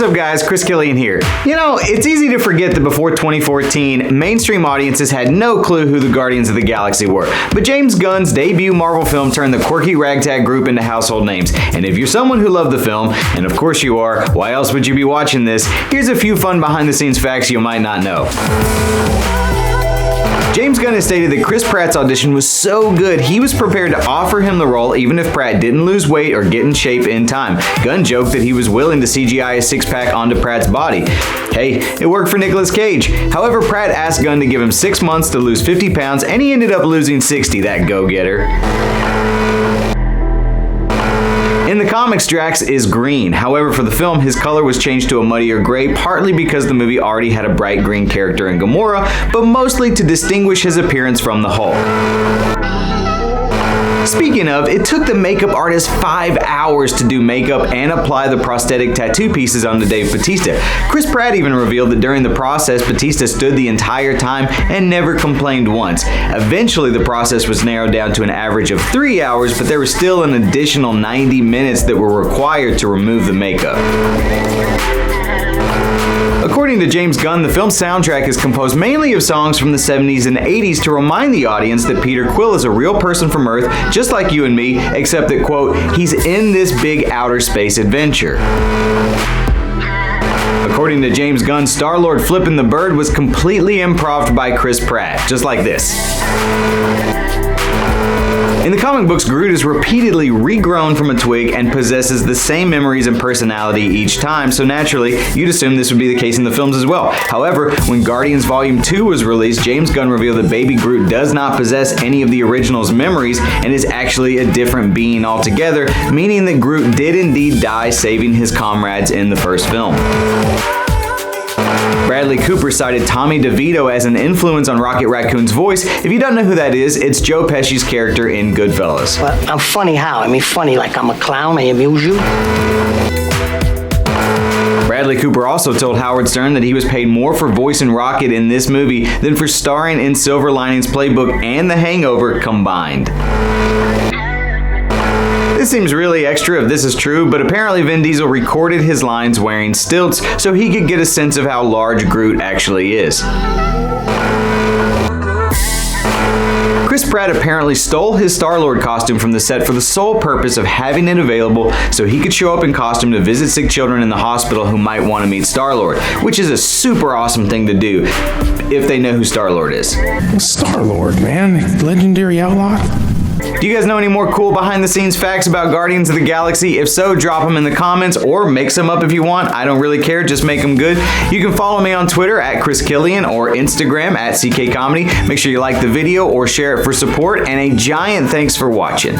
What's up guys, Chris Killian here. You know, it's easy to forget that before 2014, mainstream audiences had no clue who the Guardians of the Galaxy were. But James Gunn's debut Marvel film turned the quirky ragtag group into household names. And if you're someone who loved the film, and of course you are, why else would you be watching this? Here's a few fun behind the scenes facts you might not know. James Gunn has stated that Chris Pratt's audition was so good he was prepared to offer him the role even if Pratt didn't lose weight or get in shape in time. Gunn joked that he was willing to CGI a six-pack onto Pratt's body. Hey, it worked for Nicolas Cage. However, Pratt asked Gunn to give him 6 months to lose 50 pounds and he ended up losing 60, that go-getter. In the comics, Drax is green. However, for the film, his color was changed to a muddier gray, partly because the movie already had a bright green character in Gamora, but mostly to distinguish his appearance from the Hulk. Speaking of, it took the makeup artist 5 hours to do makeup and apply the prosthetic tattoo pieces onto Dave Bautista. Chris Pratt even revealed that during the process, Bautista stood the entire time and never complained once. Eventually, the process was narrowed down to an average of 3 hours, but there was still an additional 90 minutes that were required to remove the makeup. According to James Gunn, the film's soundtrack is composed mainly of songs from the 70s and 80s to remind the audience that Peter Quill is a real person from Earth, just like you and me, except that, quote, he's in this big outer space adventure. According to James Gunn, Star-Lord flipping the bird was completely improv by Chris Pratt, just like this. In the comic books, Groot is repeatedly regrown from a twig and possesses the same memories and personality each time, so naturally, you'd assume this would be the case in the films as well. However, when Guardians Volume 2 was released, James Gunn revealed that Baby Groot does not possess any of the original's memories and is actually a different being altogether, meaning that Groot did indeed die saving his comrades in the first film. Bradley Cooper cited Tommy DeVito as an influence on Rocket Raccoon's voice. If you don't know who that is, it's Joe Pesci's character in Goodfellas. Well, I'm funny how? I mean funny like I'm a clown, I amuse you? Bradley Cooper also told Howard Stern that he was paid more for voicing Rocket in this movie than for starring in Silver Linings Playbook and The Hangover combined. This seems really extra if this is true, but apparently Vin Diesel recorded his lines wearing stilts so he could get a sense of how large Groot actually is. Chris Pratt apparently stole his Star-Lord costume from the set for the sole purpose of having it available so he could show up in costume to visit sick children in the hospital who might want to meet Star-Lord, which is a super awesome thing to do if they know who Star-Lord is. Star-Lord, man, legendary outlaw. Do you guys know any more cool behind-the-scenes facts about Guardians of the Galaxy? If so, drop them in the comments or make some up if you want. I don't really care, just make them good. You can follow me on Twitter at Chris Killian or Instagram at CK Comedy. Make sure you like the video or share it for support, and a giant thanks for watching.